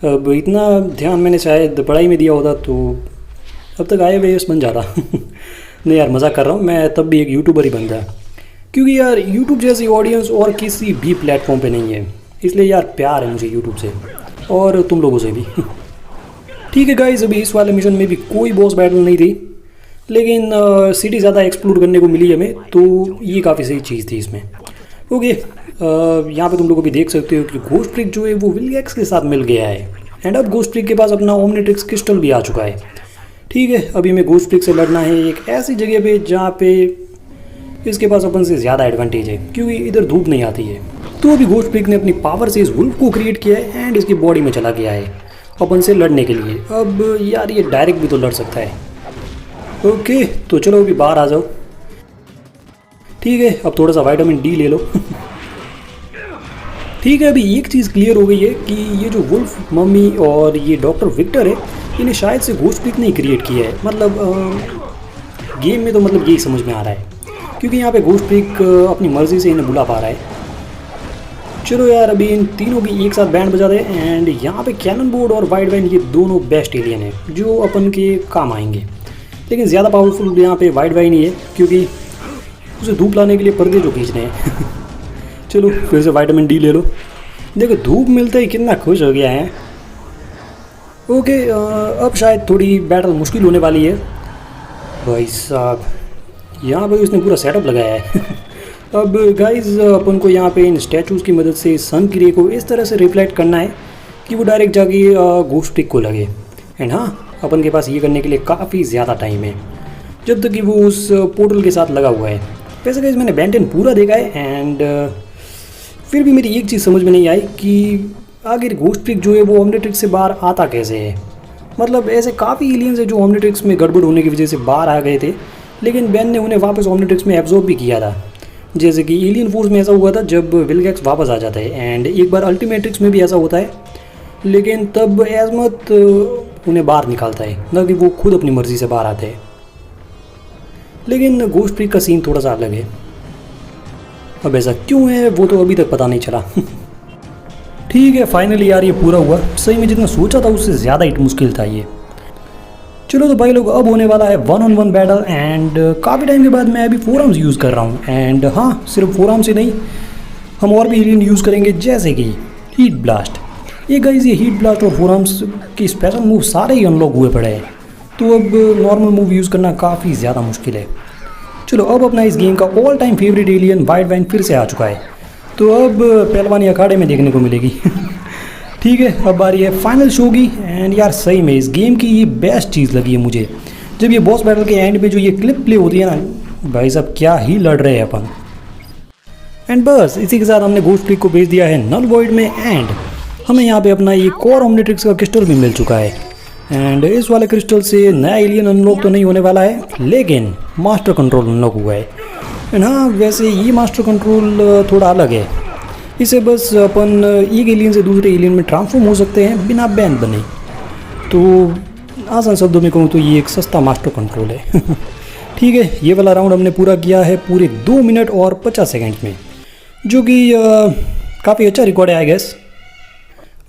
अब इतना ध्यान मैंने शायद पढ़ाई में दिया होता तो अब तक IAS बन जाता नहीं यार, मजाक कर रहा हूँ, मैं तब भी एक यूट्यूबर ही बन गया, क्योंकि यार यूट्यूब जैसी ऑडियंस और किसी भी प्लेटफॉर्म पे नहीं है। इसलिए यार प्यार है मुझे यूट्यूब से और तुम लोगों से भी ठीक है गाइस, अभी इस वाले मिशन में भी कोई बॉस बैटल नहीं थी, लेकिन सिटी ज़्यादा एक्सप्लोर करने को मिली हमें, तो ये काफ़ी सही चीज़ थी इसमें। ओके, यहाँ पे तुम लोग भी देख सकते हो कि घोस्ट ट्रिक जो है वो विलगैक्स के साथ मिल गया है। एंड अब घोस्ट ट्रिक के पास अपना ओमनिट्रिक्स क्रिस्टल भी आ चुका है। ठीक है, अभी हमें घोस्ट ट्रिक से लड़ना है एक ऐसी जगह पे जहाँ पे इसके पास अपन से ज़्यादा एडवांटेज है, क्योंकि इधर धूप नहीं आती है। तो अभी घोस्ट ट्रिक ने अपनी पावर से इस वुल्फ को क्रिएट किया है एंड इसकी बॉडी में चला गया है अपन से लड़ने के लिए। अब यार ये डायरेक्ट भी तो लड़ सकता है। ओके, तो चलो अभी बाहर आ जाओ। ठीक है, अब थोड़ा सा विटामिन D ले लो ठीक है, अभी एक चीज़ क्लियर हो गई है कि ये जो वुल्फ, मम्मी और ये डॉक्टर विक्टर है, इन्हें शायद से घोस्ट ट्रिक नहीं क्रिएट किया है। मतलब गेम में तो मतलब यही समझ में आ रहा है, क्योंकि यहाँ पे घोस्ट ट्रिक अपनी मर्जी से इन्हें बुला पा रहा है। चलो यार, अभी इन तीनों की एक साथ बैंड बजा दे। एंड यहाँ पे कैनन बोर्ड और वाइड वाइन ये दोनों बेस्ट एलियन हैं जो अपन के काम आएंगे, लेकिन ज़्यादा पावरफुल यहाँ पे वाइड वाइन ही है, क्योंकि उसे धूप लाने के लिए पर्दे जो खींचने हैं चलो फिर से विटामिन D ले लो। देखो धूप मिलते ही कितना खुश हो गया है। ओके, अब शायद थोड़ी बैटल मुश्किल होने वाली है। भाई साहब, यहाँ पे उसने पूरा सेटअप लगाया है अब गाइज अपन को यहाँ पे इन स्टैचूज़ की मदद से सन की रे को इस तरह से रिफ्लेक्ट करना है कि वो डायरेक्ट जाके घोस्ट ट्रिक को लगे। एंड हाँ, अपन के पास ये करने के लिए काफ़ी ज़्यादा टाइम है, जब तक कि वो उस पोर्टल के साथ लगा हुआ है। वैसे गाइज मैंने बेंटन पूरा देखा है एंड फिर भी मेरी एक चीज़ समझ में नहीं आई कि आखिर घोस्ट ट्रिक जो है वो ओमनिट्रिक्स से बाहर आता कैसे है। मतलब ऐसे काफ़ी एलियंस है जो ओमनिट्रिक्स में गड़बड़ होने की वजह से बाहर आ गए थे, लेकिन बैन ने उन्हें वापस ओमनिट्रिक्स में एब्जॉर्ब भी किया था। जैसे कि एलियन फोर्स में ऐसा हुआ था जब विलगैक्स वापस आ जाता है, एंड एक बार अल्टीमेट्रिक्स में भी ऐसा होता है, लेकिन तब एजमत उन्हें बाहर निकालता है, न कि वो खुद अपनी मर्ज़ी से बाहर आते हैं। लेकिन घोस्ट ट्रिक का सीन थोड़ा सा अलग है। अब ऐसा क्यों है वो तो अभी तक पता नहीं चला ठीक है, फाइनली यार ये पूरा हुआ। सही में जितना सोचा था उससे ज़्यादा ही मुश्किल था ये। चलो तो भाई लोग, अब होने वाला है 1-on-1 बैटल। एंड काफ़ी टाइम के बाद मैं अभी फोरआर्म्स यूज़ कर रहा हूँ। एंड हाँ, सिर्फ फोरआर्म्स ही नहीं, हम और भी एलियन यूज़ करेंगे, जैसे कि हीट ब्लास्ट। ये गाइस, ये हीट ब्लास्ट और फोरआर्म्स की स्पेशल मूव सारे ही अनलॉक हुए पड़े हैं, तो अब नॉर्मल मूव यूज़ करना काफ़ी ज़्यादा मुश्किल है। चलो, अब अपना इस गेम का all time favourite alien wide wine फिर से आ चुका है, तो अब पहलवानी अखाड़े में देखने को मिलेगी ठीक है, अब बारी है फाइनल शो की। एंड यार सही में इस गेम की ये बेस्ट चीज़ लगी है मुझे, जब ये बॉस बैटल के एंड पे जो ये क्लिप प्ले होती है ना, भाई साहब क्या ही लड़ रहे हैं अपन। एंड बस इसी के साथ हमने घोस्ट ट्रिक को भेज दिया है नल वॉइड में। एंड हमें यहाँ पे अपना ये कोर ओमनिट्रिक्स का क्रिस्टल भी मिल चुका है। एंड इस वाले क्रिस्टल से नया एलियन अनलॉक तो नहीं होने वाला है, लेकिन मास्टर कंट्रोल अनलॉक हुआ है। एंड हाँ, वैसे ये मास्टर कंट्रोल थोड़ा अलग है, इसे बस अपन एक एलियन से दूसरे एलियन में ट्रांसफॉर्म हो सकते हैं बिना बैन बने। तो आसान शब्दों में कहूँ तो ये एक सस्ता मास्टर कंट्रोल है ठीक है, ये वाला राउंड हमने पूरा किया है पूरे 2 मिनट और 50 सेकंड में, जो कि काफ़ी अच्छा रिकॉर्ड है आई गेस।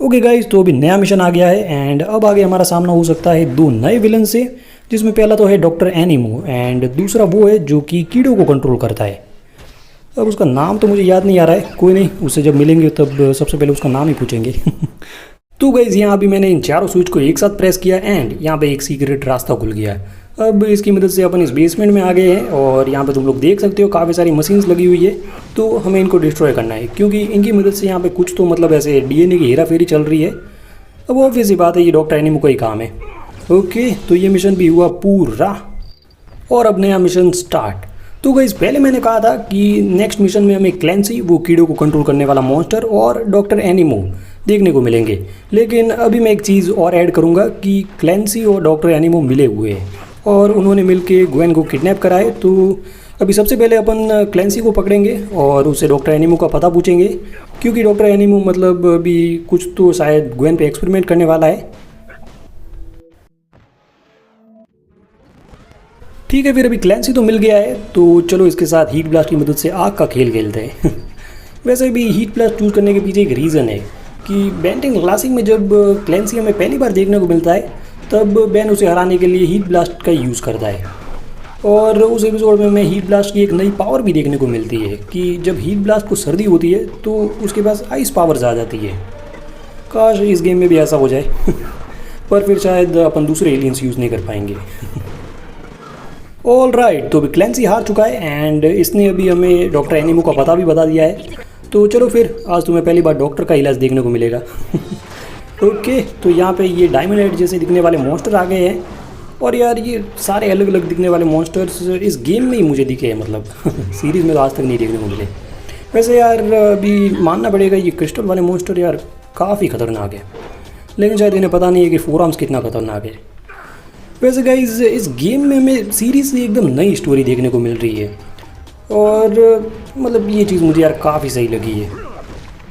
ओके गाइस, तो अभी नया मिशन आ गया है। एंड अब आगे हमारा सामना हो सकता है 2 नए विलन से, जिसमें पहला तो है डॉक्टर एनिमो एंड दूसरा वो है जो कि कीड़ों को कंट्रोल करता है। अब उसका नाम तो मुझे याद नहीं आ रहा है, कोई नहीं, उससे जब मिलेंगे तब सबसे पहले उसका नाम ही पूछेंगे तो गाइस, यहाँ अभी मैंने इन चारों स्विच को एक साथ प्रेस किया एंड यहाँ पे एक सीक्रेट रास्ता खुल गया। अब इसकी मदद से अपन इस बेसमेंट में आ गए हैं और यहाँ पे तुम लोग देख सकते हो काफ़ी सारी मशीन्स लगी हुई है, तो हमें इनको डिस्ट्रॉय करना है, क्योंकि इनकी मदद से यहाँ पे कुछ तो मतलब ऐसे DNA की हेरा फेरी चल रही है। अब ऑब्वियस सी बात है, ये डॉक्टर एनिमो का ही काम है। ओके, तो ये मिशन भी हुआ पूरा और अब नया मिशन स्टार्ट। तो गाइस, पहले मैंने कहा था कि नेक्स्ट मिशन में हमें क्लैंसी, वो कीड़ों को कंट्रोल करने वाला मॉन्स्टर, और डॉक्टर एनिमो देखने को मिलेंगे। लेकिन अभी मैं एक चीज़ और ऐड करूँगा कि क्लैंसी और डॉक्टर एनिमो मिले हुए हैं और उन्होंने मिलके ग्वेन को किडनैप करा है। तो अभी सबसे पहले अपन क्लैंसी को पकड़ेंगे और उससे डॉक्टर एनिमो का पता पूछेंगे, क्योंकि डॉक्टर एनिमो मतलब अभी कुछ तो शायद ग्वेन पे एक्सपेरिमेंट करने वाला है। ठीक है, फिर अभी क्लैंसी तो मिल गया है, तो चलो इसके साथ हीट ब्लास्ट की मदद से आग का खेल खेलते हैं। वैसे भी हीट ब्लास्ट चूज़ करने के पीछे एक रीज़न है कि बेन 10 क्लासिक में जब क्लैंसी हमें पहली बार देखने को मिलता है, तब बेन उसे हराने के लिए हीट ब्लास्ट का यूज़ करता है। और उस एपिसोड में हमें हीट ब्लास्ट की एक नई पावर भी देखने को मिलती है कि जब हीट ब्लास्ट को सर्दी होती है तो उसके पास आइस पावर्स आ जाती है। काश इस गेम में भी ऐसा हो जाए। पर फिर शायद अपन दूसरे एलियंस यूज़ नहीं कर पाएंगे। ऑल राइट, तो अभी क्लैंसी हार चुका है एंड इसने अभी हमें डॉक्टर एनिमो का पता भी बता दिया है। तो चलो फिर, आज तुम्हें पहली बार डॉक्टर का इलाज देखने को मिलेगा। ओके, तो यहाँ पे ये डायमंड हेड जैसे दिखने वाले मॉन्स्टर आ गए हैं। और यार, ये सारे अलग अलग दिखने वाले मॉन्स्टर्स इस गेम में ही मुझे दिखे हैं, मतलब सीरीज़ में तो आज तक नहीं देखने को मिले। वैसे यार, अभी मानना पड़ेगा ये क्रिस्टल वाले मॉन्स्टर यार काफ़ी खतरनाक है, लेकिन शायद इन्हें पता नहीं है कि फोरआर्म्स कितना खतरनाक है। वैसे गाइस, इस गेम में हमें सीरीज़ से एकदम नई स्टोरी देखने को मिल रही है और मतलब ये चीज़ मुझे यार काफ़ी सही लगी है।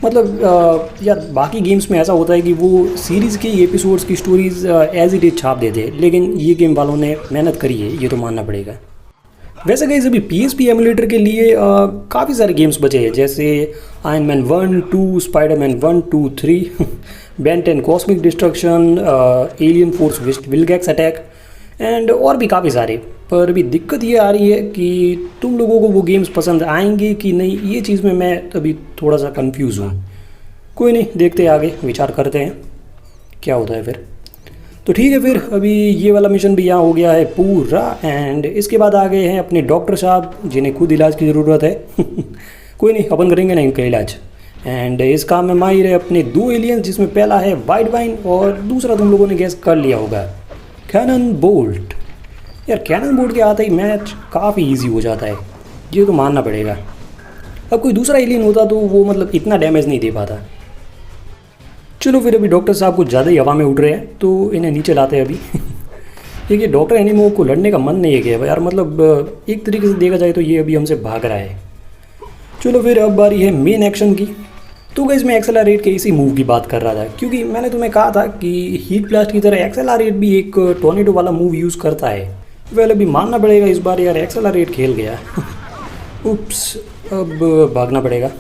मतलब यार, बाकी गेम्स में ऐसा होता है कि वो सीरीज़ के एपिसोड्स की स्टोरीज़ एज इट इज छाप देते हैं, लेकिन ये गेम वालों ने मेहनत करी है, ये तो मानना पड़ेगा। वैसे गाइस, अभी PSP एमुलेटर के लिए काफ़ी सारे गेम्स बचे हैं, जैसे iron man 1, 2, Spiderman 1, 2, 3, Ben 10 cosmic destruction, alien force Vilgax attack and और भी काफ़ी सारे। पर अभी दिक्कत ये आ रही है कि तुम लोगों को वो गेम्स पसंद आएंगे कि नहीं, ये चीज़ में मैं अभी थोड़ा सा कंफ्यूज हूँ। कोई नहीं, देखते हैं आगे, विचार करते हैं क्या होता है फिर। तो ठीक है, फिर अभी ये वाला मिशन भी यहाँ हो गया है पूरा एंड इसके बाद आ गए हैं अपने डॉक्टर साहब, जिन्हें खुद इलाज की ज़रूरत है। कोई नहीं, अपन करेंगे ना इनका इलाज। एंड इस काम में माहिर है अपने 2 एलियंस, जिसमें पहला है वाइट वाइन और दूसरा तुम लोगों ने गैस कर लिया होगा, कैनन बोल्ट। यार, कैनन बोल्ट के आते ही मैच काफ़ी इजी हो जाता है, ये तो मानना पड़ेगा। अब कोई दूसरा एलियन होता तो वो मतलब इतना डैमेज नहीं दे पाता। चलो फिर, अभी डॉक्टर साहब कुछ ज़्यादा ही हवा में उड़ रहे हैं, तो इन्हें नीचे लाते हैं अभी। देखिए, डॉक्टर एनिमो को लड़ने का मन नहीं है क्या यार, मतलब एक तरीके से देखा जाए तो ये अभी हमसे भाग रहा है। चलो फिर, अब बारी है मेन एक्शन की। तो गाइस, मैं एक्सेलरेट के इसी मूव की बात कर रहा था, क्योंकि मैंने तुम्हें कहा था कि हीट ब्लास्ट की तरह एक्सेलरेट भी एक टॉर्नेडो वाला मूव यूज़ करता है। वेल, अभी मानना पड़ेगा इस बार यार एक्सेलरेट खेल गया। उप्स, अब भागना पड़ेगा।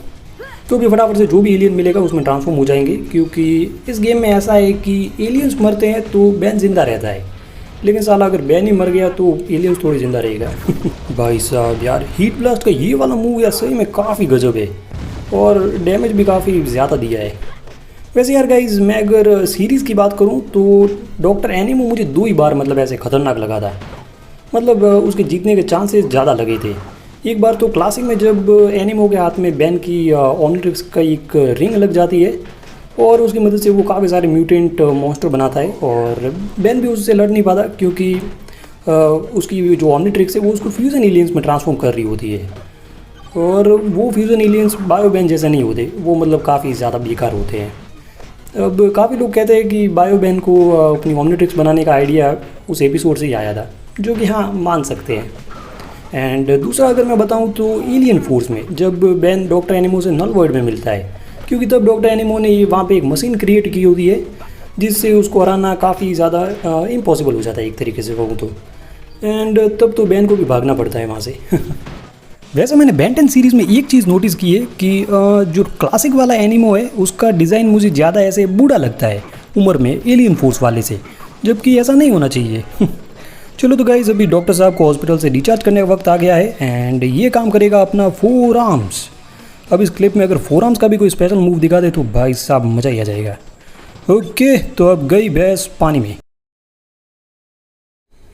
तो भी फटाफट से जो भी एलियन मिलेगा उसमें ट्रांसफॉर्म हो जाएंगे, क्योंकि इस गेम में ऐसा है कि एलियंस मरते हैं तो बैन जिंदा रहता है, लेकिन साला अगर बैन ही मर गया तो एलियंस थोड़ी जिंदा रहेगा। भाई साहब यार, हीट ब्लास्ट का ये वाला मूव यार सही में काफ़ी गजब है और डैमेज भी काफ़ी ज़्यादा दिया है। वैसे यार गाइज, मैं अगर सीरीज़ की बात करूँ तो डॉक्टर एनिमो मुझे 2 ही बार मतलब ऐसे खतरनाक लगा था, मतलब उसके जीतने के चांसेस ज़्यादा लगे थे। एक बार तो क्लासिक में जब एनिमो के हाथ में बैन की ओमनिट्रिक्स का एक रिंग लग जाती है और उसकी मदद से वो काफ़ी सारे म्यूटेंट मॉन्स्टर बनाता है और बैन भी उससे लड़ नहीं पाता, क्योंकि उसकी जो ओमनिट्रिक्स है वो उसको फ्यूज़न एलियंस में ट्रांसफॉर्म कर रही होती है और वो फ्यूज़न एलियंस बायोबैन जैसे नहीं होते, वो मतलब काफ़ी ज़्यादा बेकार होते हैं। अब काफ़ी लोग कहते हैं कि बायोबैन को अपनी ओमनिट्रिक्स बनाने का आइडिया उस एपिसोड से ही आया था, जो कि हाँ, मान सकते हैं। एंड दूसरा अगर मैं बताऊं तो एलियन फोर्स में जब बैन डॉक्टर एनिमो से नल वर्ल्ड में मिलता है, क्योंकि तब डॉक्टर एनिमो ने ये वहाँ पे एक मशीन क्रिएट की होती है जिससे उसको हराना काफ़ी ज़्यादा इम्पॉसिबल हो जाता है एक तरीके से कहूँ तो। एंड तब तो बैन को भी भागना पड़ता है वहाँ से। वैसे मैंने बेन 10 सीरीज़ में एक चीज़ नोटिस की है कि जो क्लासिक वाला एनिमो है उसका डिज़ाइन मुझे ज़्यादा ऐसे बूढ़ा लगता है उम्र में एलियन फोर्स वाले से, जबकि ऐसा नहीं होना चाहिए। चलो तो गाइस, अभी डॉक्टर साहब को हॉस्पिटल से डिस्चार्ज करने का वक्त आ गया है एंड ये काम करेगा अपना 4 आर्म्स। अब इस क्लिप में अगर 4 आर्म्स का भी कोई स्पेशल मूव दिखा दे तो भाई साहब मज़ा ही आ जाएगा। ओके, तो अब गई भैंस पानी में।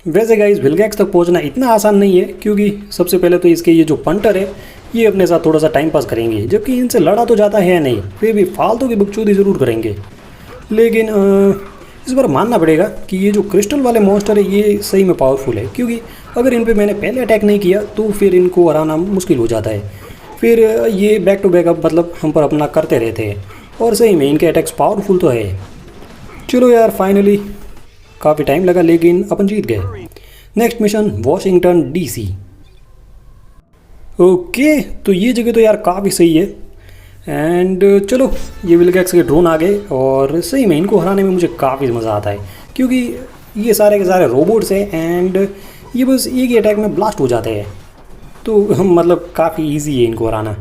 वैसे गाइस, विलगैक्स तक पहुंचना इतना आसान नहीं है, क्योंकि सबसे पहले तो इसके ये जो पंटर है ये अपने साथ थोड़ा सा टाइम पास करेंगे, जबकि इनसे लड़ा तो जाता है नहीं, फिर भी फालतू की बकचोदी ज़रूर करेंगे। लेकिन इस बार मानना पड़ेगा कि ये जो क्रिस्टल वाले मॉन्स्टर है ये सही में पावरफुल है, क्योंकि अगर इन पे मैंने पहले अटैक नहीं किया तो फिर इनको हराना मुश्किल हो जाता है। फिर ये बैक टू बैक अब मतलब हम पर अपना करते रहते हैं, और सही में इनके अटैक्स पावरफुल तो है। चलो यार, फाइनली काफ़ी टाइम लगा लेकिन अपन जीत गए। Next mission Washington DC। Okay, तो ये जगह तो यार काफ़ी सही है। एंड चलो, ये विलगैक्स के ड्रोन आ गए, और सही में इनको हराने में मुझे काफ़ी मज़ा आता है, क्योंकि ये सारे के सारे रोबोट्स हैं एंड ये बस एक ही अटैक में ब्लास्ट हो जाते हैं, तो हम मतलब काफ़ी इजी है इनको हराना।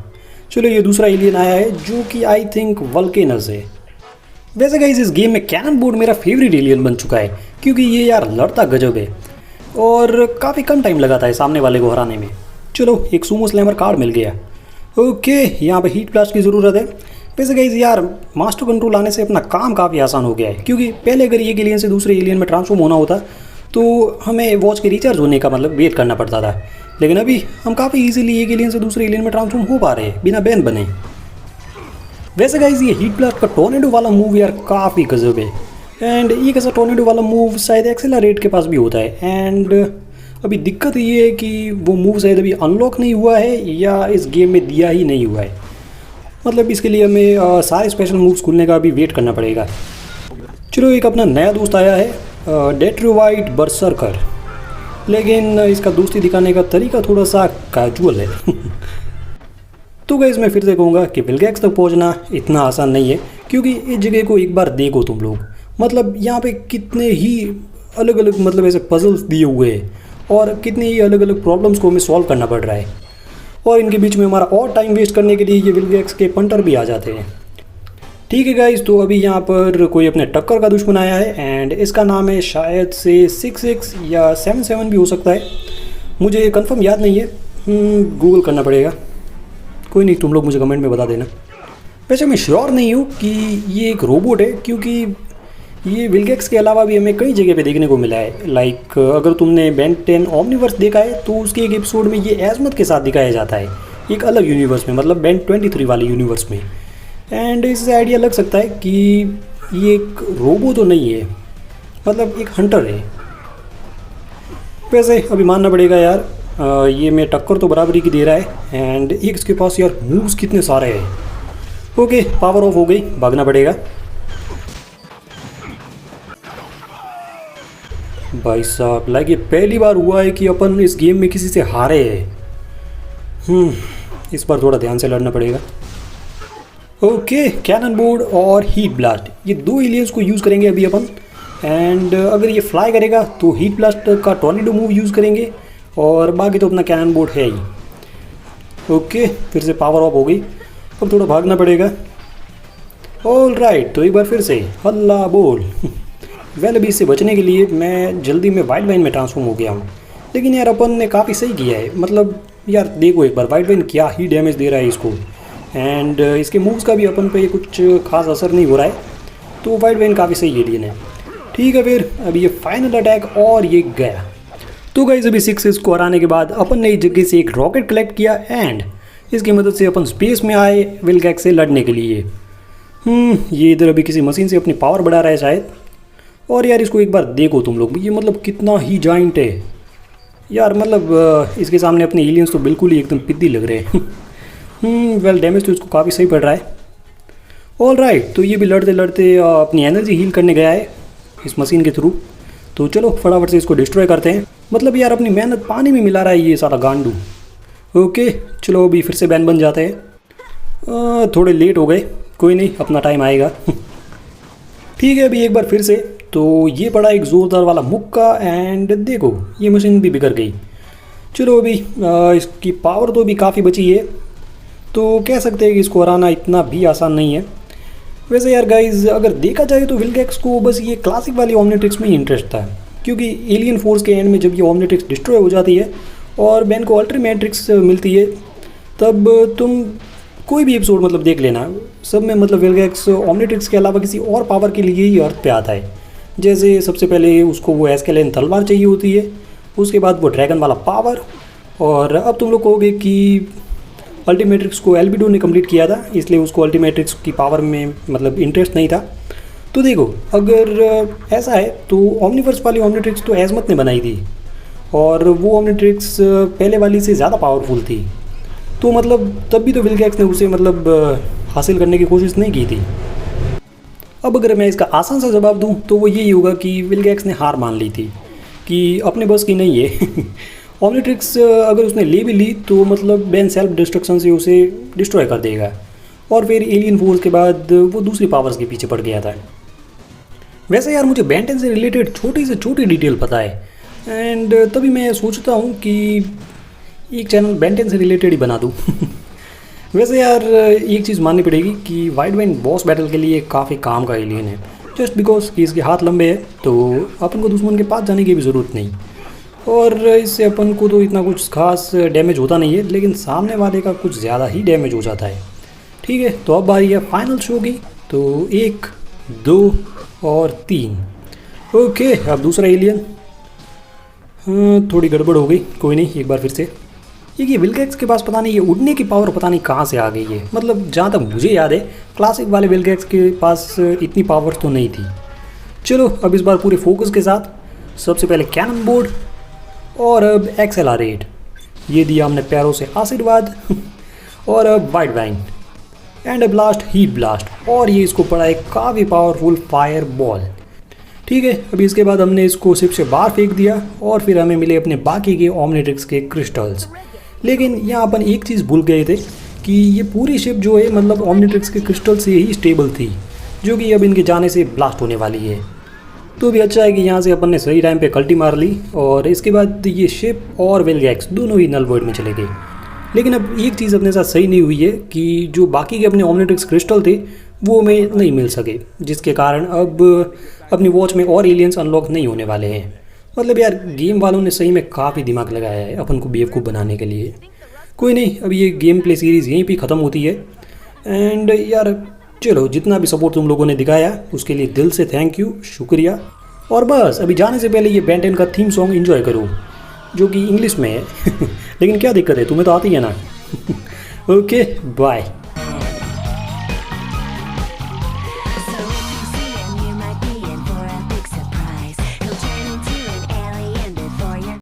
चलो, ये दूसरा एलियन आया है जो कि आई थिंक वल्केनस है। वैसे गाइस, इस गेम में कैनन बोर्ड मेरा फेवरेट एलियन बन चुका है, क्योंकि ये यार लड़ता गजब है और काफ़ी कम टाइम लगाता है सामने वाले को हराने में। चलो, एक सूमो स्लैमर कार्ड मिल गया। ओके, यहाँ पे हीट ब्लास्ट की ज़रूरत है। वैसे गाइस यार, मास्टर कंट्रोल आने से अपना काम काफ़ी आसान हो गया है, क्योंकि पहले अगर एक एलियन से दूसरे एलियन में ट्रांसफॉर्म होना होता तो हमें वॉच के रिचार्ज होने का मतलब वेट करना पड़ता था, लेकिन अभी हम काफ़ी इजीली एक एलियन से दूसरे एलियन में ट्रांसफॉर्म हो पा रहे हैं बिना बैन बने। वैसे गाइस, ये हीट ब्लास्ट का टोर्नेडो वाला मूव यार काफ़ी गजब है, एंड ये कैसा टोर्नेडो वाला मूव शायद एक्सेलरेट के पास भी होता है। एंड अभी दिक्कत ये है कि वो मूव शायद अभी अनलॉक नहीं हुआ है या इस गेम में दिया ही नहीं हुआ है, मतलब इसके लिए हमें सारे स्पेशल मूव्स खुलने का भी वेट करना पड़ेगा। चलो, एक अपना नया दोस्त आया है, डेट्रोवाइट बर्सर्कर, लेकिन इसका दोस्ती दिखाने का तरीका थोड़ा सा कैजुअल है। तो गाइस, मैं फिर से कहूँगा कि विलगैक्स तक पहुँचना इतना आसान नहीं है, क्योंकि इस जगह को एक बार देखो तुम लोग, मतलब यहाँ पे कितने ही अलग अलग मतलब ऐसे पजल्स दिए हुए हैं और कितनी ही अलग अलग प्रॉब्लम्स को हमें सॉल्व करना पड़ रहा है, और इनके बीच में हमारा और टाइम वेस्ट करने के लिए ये विलगैक्स के पंटर भी आ जाते हैं। ठीक है गाइस, तो अभी यहाँ पर कोई अपने टक्कर का दुश्मन आया है, एंड इसका नाम है शायद से 66 या 77 भी हो सकता है, मुझे कंफर्म याद नहीं है, गूगल करना पड़ेगा। कोई नहीं, तुम लोग मुझे कमेंट में बता देना। वैसे मैं श्योर नहीं हूँ कि ये एक रोबोट है, क्योंकि ये विलगैक्स के अलावा भी हमें कई जगह पे देखने को मिला है। लाइक अगर तुमने बेन 10 ओमनीवर्स देखा है तो उसके एक एपिसोड में ये एजमत के साथ दिखाया जाता है, एक अलग यूनिवर्स में, मतलब बेन 23 वाले यूनिवर्स में। एंड इससे आइडिया लग सकता है कि ये एक रोबो तो नहीं है, मतलब एक हंटर है। वैसे अभी मानना पड़ेगा यार, ये मैं टक्कर तो बराबरी की दे रहा है, एंड एक इसके पास यार मूव्स कितने सारे हैं। ओके, पावर ऑफ हो गई, भागना पड़ेगा। भाई साहब, लाइक ये पहली बार हुआ है कि अपन इस गेम में किसी से हारे हैं। इस बार थोड़ा ध्यान से लड़ना पड़ेगा। ओके, कैनन बोर्ड और हीट ब्लास्ट, ये दो एलियंस को यूज़ करेंगे अभी अपन। एंड अगर ये फ्लाई करेगा तो हीट ब्लास्ट का टॉर्नेडो मूव यूज़ करेंगे, और बाकी तो अपना कैनन बोर्ड है ही। ओके, फिर से पावर ऑफ हो गई, अब थोड़ा भागना पड़ेगा। ऑल राइट, तो एक बार फिर से हल्ला बोल। वेल, अभी इससे बचने के लिए मैं जल्दी में वाइट वाइन में ट्रांसफॉर्म हो गया हूँ, लेकिन यार अपन ने काफ़ी सही किया है। मतलब यार देखो एक बार, वाइट वाइन क्या ही डैमेज दे रहा है इसको, एंड इसके मूव्स का भी अपन पे कुछ खास असर नहीं हो रहा है, तो वाइट वाइन काफ़ी सही एलियन है। ठीक है, फिर अभी ये फाइनल अटैक, और ये गया। तो गाइस, अभी 6 को हराने के बाद अपन ने इस जगह से एक रॉकेट कलेक्ट किया, एंड इसकी मदद से अपन स्पेस में आए विलगैक्स से लड़ने के लिए। ये इधर अभी किसी मशीन से अपनी पावर बढ़ा रहा है शायद। और यार इसको एक बार देखो तुम लोग, ये मतलब कितना ही जाइंट है यार, मतलब इसके सामने अपने एलियंस तो बिल्कुल ही एकदम पिद्दी लग रहे हैं। वेल, डैमेज तो इसको काफ़ी सही पड़ रहा है। ऑल राइट, तो ये भी लड़ते लड़ते अपनी एनर्जी हील करने गया है इस मशीन के थ्रू। तो चलो फटाफट से इसको डिस्ट्रॉय करते हैं। मतलब यार अपनी मेहनत पानी में मिला रहा है ये सारा गांडू। ओके, चलो अभी फिर से बैन बन जाते हैं। थोड़े लेट हो गए, कोई नहीं, अपना टाइम आएगा। ठीक है, अभी एक बार फिर से। तो ये पड़ा एक ज़ोरदार वाला मुक्का, एंड देखो ये मशीन भी बिगड़ गई। चलो अभी इसकी पावर तो भी काफ़ी बची है, तो कह सकते हैं कि इसको हराना इतना भी आसान नहीं है। वैसे यार गाइज, अगर देखा जाए तो विलगैक्स को बस ये क्लासिक वाली ओमनिट्रिक्स में ही इंटरेस्ट था, क्योंकि एलियन फोर्स के एंड में जब ये ओमनिट्रिक्स डिस्ट्रॉय हो जाती है और बैन को अल्ट्रीमेट्रिक्स मिलती है, तब तुम कोई भी एपिसोड मतलब देख लेना, सब में मतलब विलगैक्स ओमनिट्रिक्स के अलावा किसी और पावर के लिए ही अर्थ पे आता है। जैसे सबसे पहले उसको वो एस्केलेन तलवार चाहिए होती है, उसके बाद वो ड्रैगन वाला पावर, और अब तुम लोग कहोगे कि अल्टीमेट्रिक्स को एल्बिडो ने कंप्लीट किया था, इसलिए उसको अल्टीमेट्रिक्स की पावर में मतलब इंटरेस्ट नहीं था। तो देखो, अगर ऐसा है तो ओमनीवर्स वाली ओमनीट्रिक्स तो एजमत ने बनाई थी, और वो ओमनीट्रिक्स पहले वाली से ज़्यादा पावरफुल थी। तो मतलब तब भी तो विलगैक्स ने उसे मतलब हासिल करने की कोशिश नहीं की थी। अब अगर मैं इसका आसान सा जवाब दूं तो वो यही होगा कि विलगैक्स ने हार मान ली थी कि अपने बस की नहीं है। ओमनीट्रिक्स अगर उसने ले भी ली तो मतलब बैन सेल्फ डिस्ट्रक्शन से उसे डिस्ट्रॉय कर देगा, और फिर एलियन फोर्स के बाद वो दूसरी पावर्स के पीछे पड़ गया था। वैसे यार मुझे बेन 10 से रिलेटेड छोटी से छोटी डिटेल पता है, एंड तभी मैं सोचता हूँ कि एक चैनल बेन 10 से रिलेटेड ही बना दूँ। वैसे यार एक चीज़ माननी पड़ेगी कि वाइड वाइन बॉस बैटल के लिए काफ़ी काम का एलियन है। जस्ट बिकॉज कि इसके हाथ लंबे हैं तो अपन को दुश्मन के पास जाने की भी ज़रूरत नहीं, और इससे अपन को तो इतना कुछ खास डैमेज होता नहीं है, लेकिन सामने वाले का कुछ ज़्यादा ही डैमेज हो जाता है। ठीक है, तो अब बारी है फाइनल शो की। तो 1, 2 और 3। ओके, अब दूसरा एलियन। थोड़ी गड़बड़ हो गई, कोई नहीं, एक बार फिर से। ये विलगैक्स के पास पता नहीं ये उड़ने की पावर पता नहीं कहाँ से आ गई है। मतलब जहाँ तक मुझे याद है क्लासिक वाले विलगैक्स के पास इतनी पावर तो नहीं थी। चलो अब इस बार पूरे फोकस के साथ। सबसे पहले कैनन बोर्ड, और अब एक्सेलरेट, ये दिया हमने पैरों से आशीर्वाद। और अब वाइड वाइन एंड अब लास्ट हीट ब्लास्ट, और ये इसको पड़ा एक काफ़ी पावरफुल फायर बॉल। ठीक है, अभी इसके बाद हमने इसको शिप से बाहर फेंक दिया, और फिर हमें मिले अपने बाकी के ओमनीट्रिक्स के क्रिस्टल्स। लेकिन यहाँ अपन एक चीज़ भूल गए थे कि ये पूरी शिप जो है मतलब ओमनीट्रिक्स के क्रिस्टल से ही स्टेबल थी, जो कि अब इनके जाने से ब्लास्ट होने वाली है। तो भी अच्छा है कि यहाँ से अपन ने सही टाइम पे कल्टी मार ली, और इसके बाद ये शिप और विलगैक्स दोनों ही नल वॉइड में चले गए। लेकिन अब एक चीज़ अपने साथ सही नहीं हुई है कि जो बाकी के अपने ओमनीट्रिक्स क्रिस्टल थे वो हमें नहीं मिल सके, जिसके कारण अब अपनी वॉच में और एलियंस अनलॉक नहीं होने वाले हैं। मतलब यार गेम वालों ने सही में काफ़ी दिमाग लगाया है अपन को बेवकूफ़ बनाने के लिए। कोई नहीं, अब ये गेम प्ले सीरीज़ यहीं पे ख़त्म होती है। एंड यार चलो, जितना भी सपोर्ट तुम लोगों ने दिखाया उसके लिए दिल से थैंक यू, शुक्रिया। और बस अभी जाने से पहले ये बेन 10 का थीम सॉन्ग एंजॉय करो, जो कि इंग्लिश में है। लेकिन क्या दिक्कत है, तुम्हें तो आती है ना। Okay bye.